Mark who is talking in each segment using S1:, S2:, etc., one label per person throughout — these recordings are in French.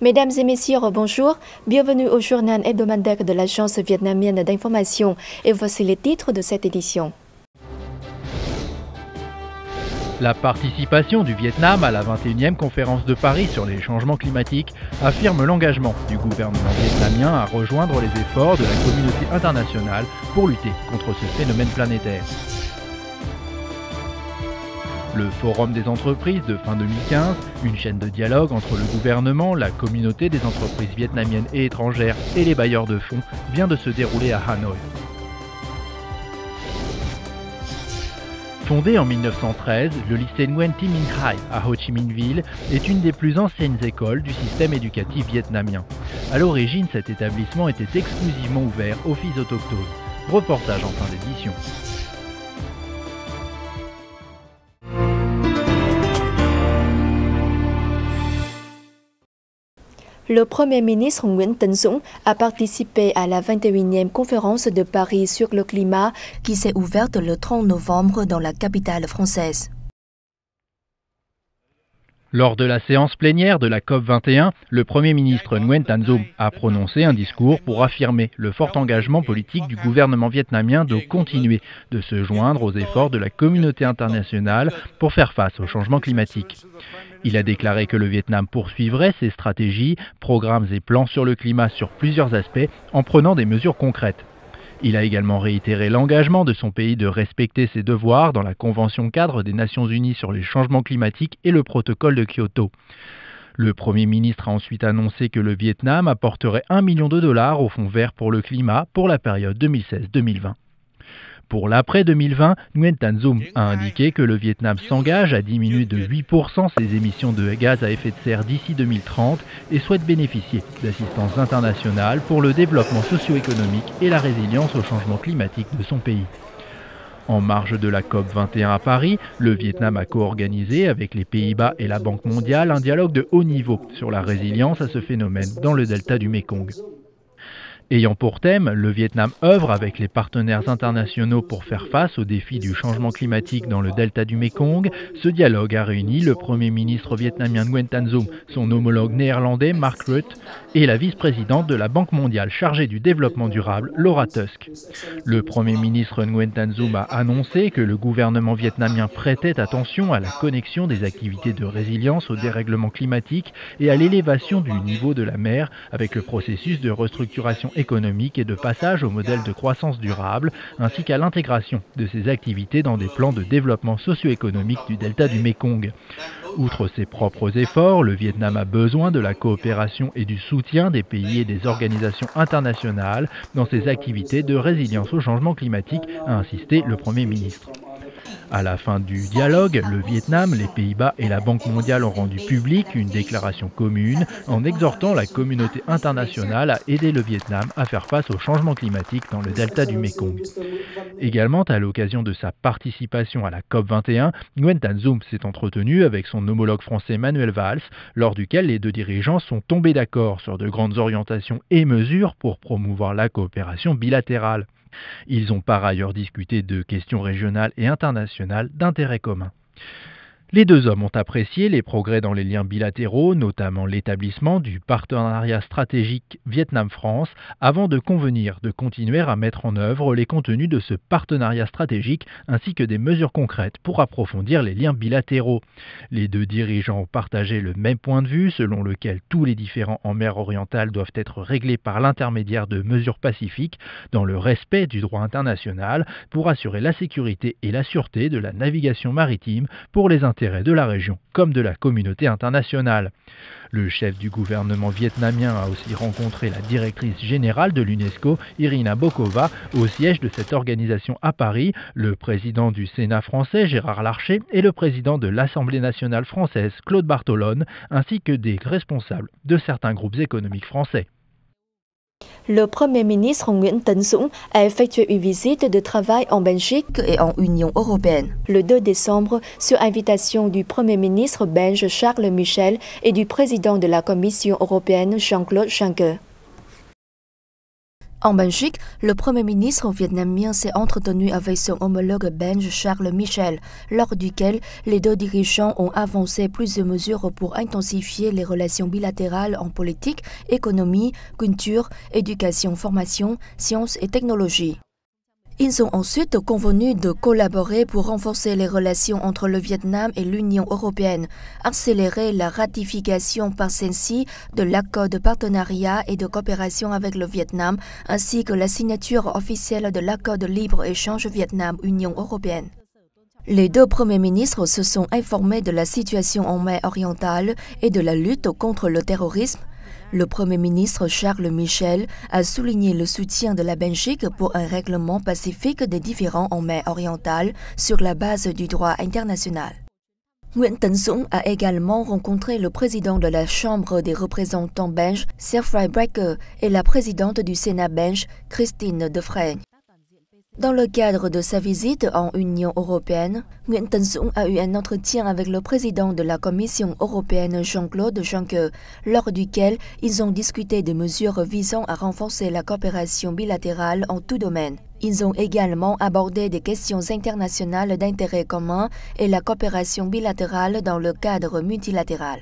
S1: Mesdames et messieurs, bonjour. Bienvenue au journal hebdomadaire de l'Agence vietnamienne d'information. Et voici les titres de cette édition.
S2: La participation du Vietnam à la 21e conférence de Paris sur les changements climatiques affirme l'engagement du gouvernement vietnamien à rejoindre les efforts de la communauté internationale pour lutter contre ce phénomène planétaire. Le Forum des entreprises de fin 2015, une chaîne de dialogue entre le gouvernement, la communauté des entreprises vietnamiennes et étrangères et les bailleurs de fonds, vient de se dérouler à Hanoï. Fondé en 1913, le lycée Nguyen Thi Minh Khai à Ho Chi Minh Ville est une des plus anciennes écoles du système éducatif vietnamien. À l'origine, cet établissement était exclusivement ouvert aux filles autochtones. Reportage en fin d'édition.
S1: Le Premier ministre Nguyễn Tấn Dũng a participé à la 21e conférence de Paris sur le climat qui s'est ouverte le 30 novembre dans la capitale française.
S2: Lors de la séance plénière de la COP21, le Premier ministre Nguyen Thanh Dũng a prononcé un discours pour affirmer le fort engagement politique du gouvernement vietnamien de continuer de se joindre aux efforts de la communauté internationale pour faire face au changement climatique. Il a déclaré que le Vietnam poursuivrait ses stratégies, programmes et plans sur le climat sur plusieurs aspects en prenant des mesures concrètes. Il a également réitéré l'engagement de son pays de respecter ses devoirs dans la Convention cadre des Nations Unies sur les changements climatiques et le protocole de Kyoto. Le Premier ministre a ensuite annoncé que le Vietnam apporterait $1 million au Fonds vert pour le climat pour la période 2016-2020. Pour l'après-2020, Nguyen Thanh Dũng a indiqué que le Vietnam s'engage à diminuer de 8% ses émissions de gaz à effet de serre d'ici 2030 et souhaite bénéficier d'assistance internationale pour le développement socio-économique et la résilience au changement climatique de son pays. En marge de la COP21 à Paris, le Vietnam a co-organisé avec les Pays-Bas et la Banque mondiale un dialogue de haut niveau sur la résilience à ce phénomène dans le delta du Mékong. Ayant pour thème, le Vietnam œuvre avec les partenaires internationaux pour faire face aux défis du changement climatique dans le delta du Mékong, ce dialogue a réuni le Premier ministre vietnamien Nguyen Thanh Dũng, son homologue néerlandais Mark Rutte et la vice-présidente de la Banque mondiale chargée du développement durable, Laura Tusk. Le Premier ministre Nguyen Thanh Dũng a annoncé que le gouvernement vietnamien prêtait attention à la connexion des activités de résilience au dérèglement climatique et à l'élévation du niveau de la mer avec le processus de restructuration économique et de passage au modèle de croissance durable, ainsi qu'à l'intégration de ces activités dans des plans de développement socio-économique du delta du Mékong. Outre ses propres efforts, le Vietnam a besoin de la coopération et du soutien des pays et des organisations internationales dans ses activités de résilience au changement climatique, a insisté le Premier ministre. À la fin du dialogue, le Vietnam, les Pays-Bas et la Banque mondiale ont rendu publique une déclaration commune en exhortant la communauté internationale à aider le Vietnam à faire face au changement climatique dans le delta du Mékong. Également, à l'occasion de sa participation à la COP21, Nguyen Thanh Dũng s'est entretenu avec son homologue français Manuel Valls, lors duquel les deux dirigeants sont tombés d'accord sur de grandes orientations et mesures pour promouvoir la coopération bilatérale. Ils ont par ailleurs discuté de questions régionales et internationales d'intérêt commun. Les deux hommes ont apprécié les progrès dans les liens bilatéraux, notamment l'établissement du partenariat stratégique Vietnam-France, avant de convenir de continuer à mettre en œuvre les contenus de ce partenariat stratégique ainsi que des mesures concrètes pour approfondir les liens bilatéraux. Les deux dirigeants ont partagé le même point de vue selon lequel tous les différends en mer orientale doivent être réglés par l'intermédiaire de mesures pacifiques dans le respect du droit international pour assurer la sécurité et la sûreté de la navigation maritime pour les intérêts de la région comme de la communauté internationale. Le chef du gouvernement vietnamien a aussi rencontré la directrice générale de l'UNESCO, Irina Bokova, au siège de cette organisation à Paris, le président du Sénat français, Gérard Larcher, et le président de l'Assemblée nationale française, Claude Bartolone, ainsi que des responsables de certains groupes économiques français.
S1: Le Premier ministre Nguyễn Tấn Dũng a effectué une visite de travail en Belgique et en Union européenne le 2 décembre sur invitation du Premier ministre belge Charles Michel et du président de la Commission européenne Jean-Claude Juncker. En Belgique, le Premier ministre vietnamien s'est entretenu avec son homologue belge Charles Michel, lors duquel les deux dirigeants ont avancé plusieurs mesures pour intensifier les relations bilatérales en politique, économie, culture, éducation, formation, sciences et technologie. Ils ont ensuite convenu de collaborer pour renforcer les relations entre le Vietnam et l'Union européenne, accélérer la ratification par celle-ci de l'accord de partenariat et de coopération avec le Vietnam, ainsi que la signature officielle de l'accord de libre-échange Vietnam-Union européenne. Les deux premiers ministres se sont informés de la situation en mer orientale et de la lutte contre le terrorisme. Le Premier ministre Charles Michel a souligné le soutien de la Belgique pour un règlement pacifique des différends en mer orientale sur la base du droit international. Nguyễn Tấn Dũng a également rencontré le président de la Chambre des représentants belge, Siegfried Brekker, et la présidente du Sénat belge, Christine Defraigne. Dans le cadre de sa visite en Union européenne, Nguyễn Tấn Dũng a eu un entretien avec le président de la Commission européenne Jean-Claude Juncker, lors duquel ils ont discuté des mesures visant à renforcer la coopération bilatérale en tout domaine. Ils ont également abordé des questions internationales d'intérêt commun et la coopération bilatérale dans le cadre multilatéral.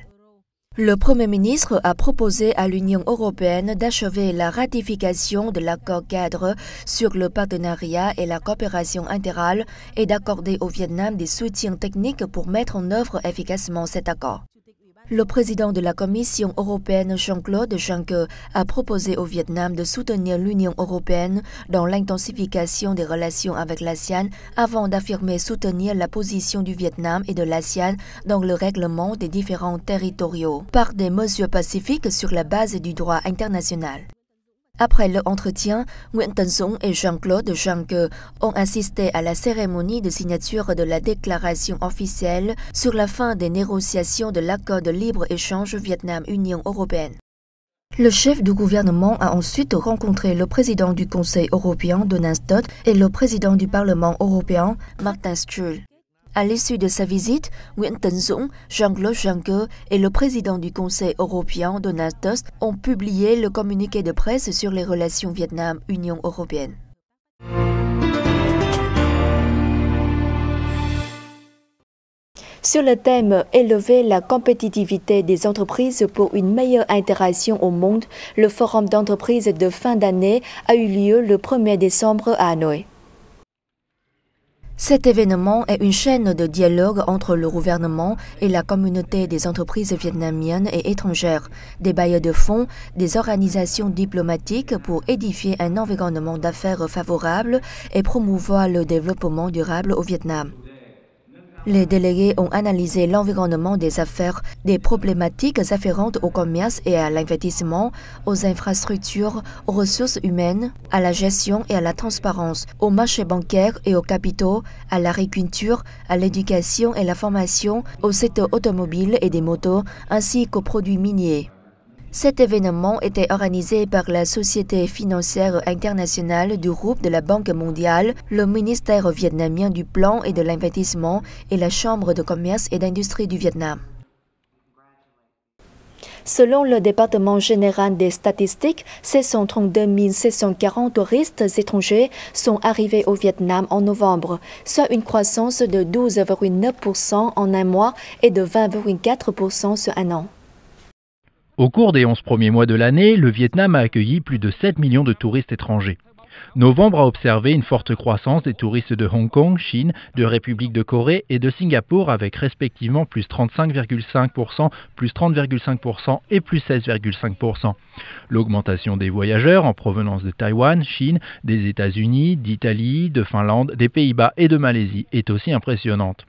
S1: Le Premier ministre a proposé à l'Union européenne d'achever la ratification de l'accord cadre sur le partenariat et la coopération intégrale et d'accorder au Vietnam des soutiens techniques pour mettre en œuvre efficacement cet accord. Le président de la Commission européenne Jean-Claude Juncker a proposé au Vietnam de soutenir l'Union européenne dans l'intensification des relations avec l'ASEAN avant d'affirmer soutenir la position du Vietnam et de l'ASEAN dans le règlement des différends territoriaux par des mesures pacifiques sur la base du droit international. Après l'entretien, Nguyễn Tấn Dũng et Jean-Claude Juncker ont assisté à la cérémonie de signature de la déclaration officielle sur la fin des négociations de l'accord de libre-échange Vietnam-Union européenne. Le chef du gouvernement a ensuite rencontré le président du Conseil européen, Donald Tusk, et le président du Parlement européen, Martin Schulz. À l'issue de sa visite, Nguyễn Tấn Dũng, Jean-Claude Juncker et le président du Conseil européen, Donald Tusk, ont publié le communiqué de presse sur les relations Vietnam-Union européenne. Sur le thème « Élever la compétitivité des entreprises pour une meilleure interaction au monde », le forum d'entreprise de fin d'année a eu lieu le 1er décembre à Hanoï. Cet événement est une chaîne de dialogue entre le gouvernement et la communauté des entreprises vietnamiennes et étrangères, des bailleurs de fonds, des organisations diplomatiques pour édifier un environnement d'affaires favorable et promouvoir le développement durable au Vietnam. Les délégués ont analysé l'environnement des affaires, des problématiques afférentes au commerce et à l'investissement, aux infrastructures, aux ressources humaines, à la gestion et à la transparence, aux marchés bancaires et aux capitaux, à l'agriculture, à l'éducation et la formation, au secteur automobile et des motos, ainsi qu'aux produits miniers. Cet événement était organisé par la Société financière internationale du groupe de la Banque mondiale, le ministère vietnamien du Plan et de l'Investissement et la Chambre de commerce et d'industrie du Vietnam. Selon le département général des statistiques, 632 740 touristes étrangers sont arrivés au Vietnam en novembre, soit une croissance de 12,9% en un mois et de 20,4% sur un an.
S2: Au cours des 11 premiers mois de l'année, le Vietnam a accueilli plus de 7 millions de touristes étrangers. Novembre a observé une forte croissance des touristes de Hong Kong, Chine, de République de Corée et de Singapour avec respectivement plus 35,5%, plus 30,5% et plus 16,5%. L'augmentation des voyageurs en provenance de Taïwan, Chine, des États-Unis, d'Italie, de Finlande, des Pays-Bas et de Malaisie est aussi impressionnante.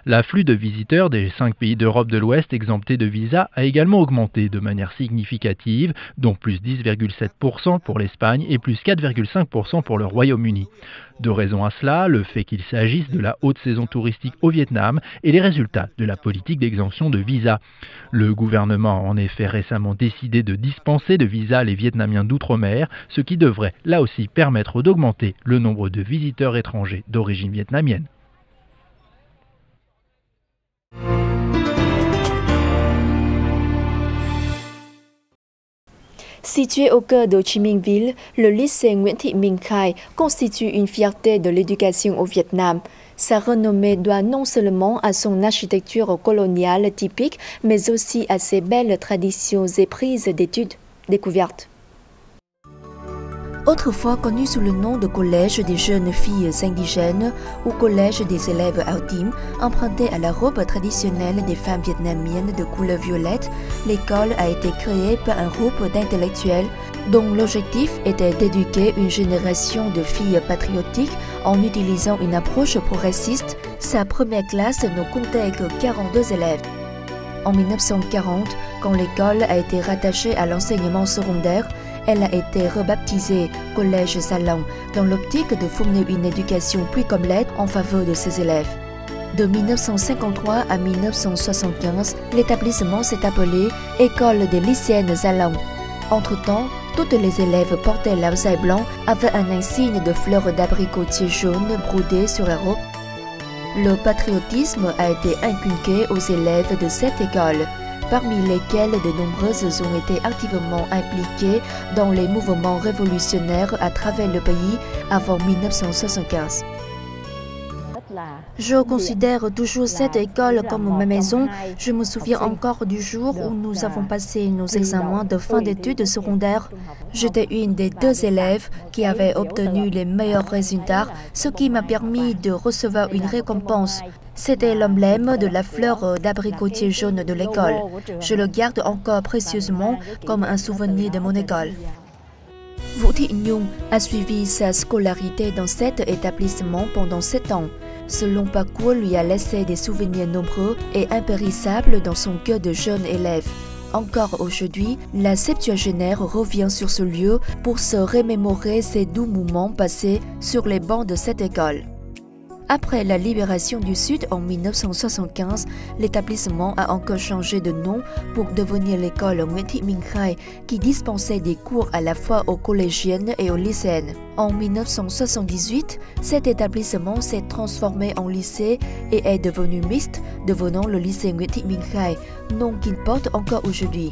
S2: L'afflux de visiteurs des 5 pays d'Europe de l'Ouest exemptés de visa a également augmenté de manière significative, dont plus 10,7% pour l'Espagne et plus 4,5% pour le Royaume-Uni. Deux raisons à cela, le fait qu'il s'agisse de la haute saison touristique au Vietnam et les résultats de la politique d'exemption de visa. Le gouvernement a en effet récemment décidé de dispenser de visa les Vietnamiens d'outre-mer, ce qui devrait là aussi permettre d'augmenter le nombre de visiteurs étrangers d'origine vietnamienne.
S1: Situé au cœur d'Ho Chi Minh Ville, le lycée Nguyễn Thị Minh Khai constitue une fierté de l'éducation au Vietnam. Sa renommée doit non seulement à son architecture coloniale typique, mais aussi à ses belles traditions et prises d'études découvertes. Autrefois connu sous le nom de Collège des jeunes filles indigènes ou Collège des élèves altimes, emprunté à la robe traditionnelle des femmes vietnamiennes de couleur violette, l'école a été créée par un groupe d'intellectuels dont l'objectif était d'éduquer une génération de filles patriotiques en utilisant une approche progressiste. Sa première classe ne comptait que 42 élèves. En 1940, quand l'école a été rattachée à l'enseignement secondaire, elle a été rebaptisée Collège Salon dans l'optique de fournir une éducation plus complète en faveur de ses élèves. De 1953 à 1975, l'établissement s'est appelé École des lycéennes Salon. Entre-temps, toutes les élèves portaient l'absaï blanc avec un insigne de fleurs d'abricotier jaune brodé sur la robe. Le patriotisme a été inculqué aux élèves de cette école, parmi lesquels de nombreuses ont été activement impliquées dans les mouvements révolutionnaires à travers le pays avant 1975. Je considère toujours cette école comme ma maison. Je me souviens encore du jour où nous avons passé nos examens de fin d'études secondaires. J'étais une des 2 élèves qui avaient obtenu les meilleurs résultats, ce qui m'a permis de recevoir une récompense. C'était l'emblème de la fleur d'abricotier jaune de l'école. Je le garde encore précieusement comme un souvenir de mon école. Vũ Thị Nhung a suivi sa scolarité dans cet établissement pendant 7 ans. Ce long parcours lui a laissé des souvenirs nombreux et impérissables dans son cœur de jeune élève. Encore aujourd'hui, la septuagénaire revient sur ce lieu pour se remémorer ses doux moments passés sur les bancs de cette école. Après la libération du Sud en 1975, l'établissement a encore changé de nom pour devenir l'école Nguyễn Thị Minh Khai, qui dispensait des cours à la fois aux collégiennes et aux lycéennes. En 1978, cet établissement s'est transformé en lycée et est devenu mixte, devenant le lycée Nguyễn Thị Minh Khai, nom qu'il porte encore aujourd'hui.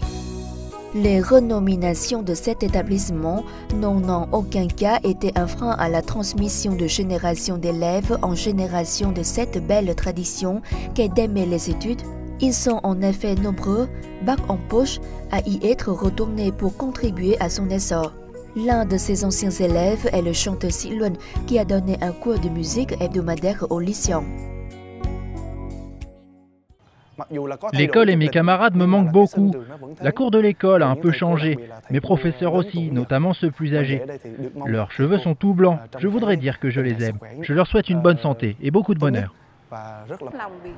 S1: Les renominations de cet établissement n'ont en aucun cas été un frein à la transmission de génération d'élèves en génération de cette belle tradition qu'est d'aimer les études. Ils sont en effet nombreux, bac en poche, à y être retournés pour contribuer à son essor. L'un de ses anciens élèves est le chanteur Si Luân qui a donné un cours de musique hebdomadaire aux lycéens.
S2: L'école et mes camarades me manquent beaucoup. La cour de l'école a un peu changé, mes professeurs aussi, notamment ceux plus âgés. Leurs cheveux sont tout blancs, je voudrais dire que je les aime. Je leur souhaite une bonne santé et beaucoup de bonheur.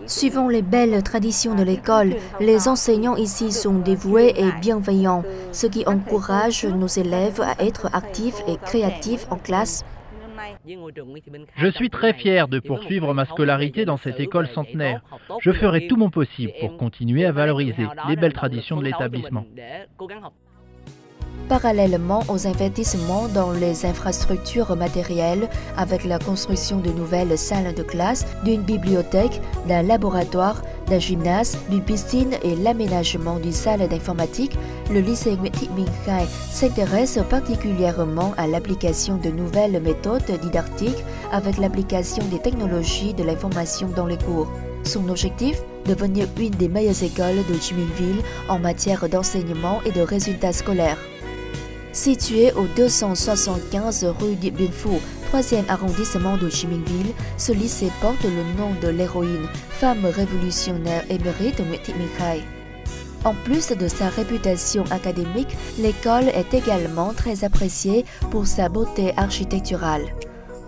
S1: Suivant les belles traditions de l'école, les enseignants ici sont dévoués et bienveillants, ce qui encourage nos élèves à être actifs et créatifs en classe.
S2: Je suis très fier de poursuivre ma scolarité dans cette école centenaire. Je ferai tout mon possible pour continuer à valoriser les belles traditions de l'établissement.
S1: Parallèlement aux investissements dans les infrastructures matérielles, avec la construction de nouvelles salles de classe, d'une bibliothèque, d'un laboratoire, d'un gymnase, d'une piscine et l'aménagement d'une salle d'informatique, le lycée Nguyễn Thị Minh Khai s'intéresse particulièrement à l'application de nouvelles méthodes didactiques avec l'application des technologies de l'information dans les cours. Son objectif, devenir une des meilleures écoles de Ho Chi Minh Ville en matière d'enseignement et de résultats scolaires. Situé au 275 rue Điện Biên Phủ, 3e arrondissement de Ho Chi Minh Ville, ce lycée porte le nom de l'héroïne, femme révolutionnaire émérite Nguyễn Thị Minh Khai. En plus de sa réputation académique, l'école est également très appréciée pour sa beauté architecturale.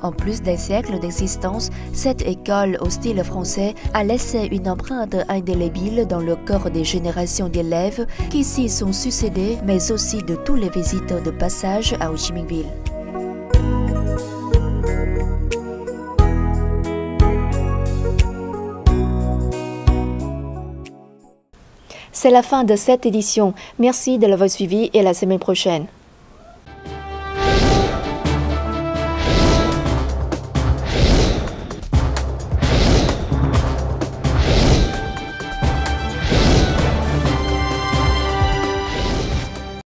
S1: En plus d'un siècle d'existence, cette école au style français a laissé une empreinte indélébile dans le corps des générations d'élèves qui s'y sont succédés, mais aussi de tous les visiteurs de passage à Ho Chi Minh Ville. C'est la fin de cette édition. Merci de l'avoir suivi et à la semaine prochaine.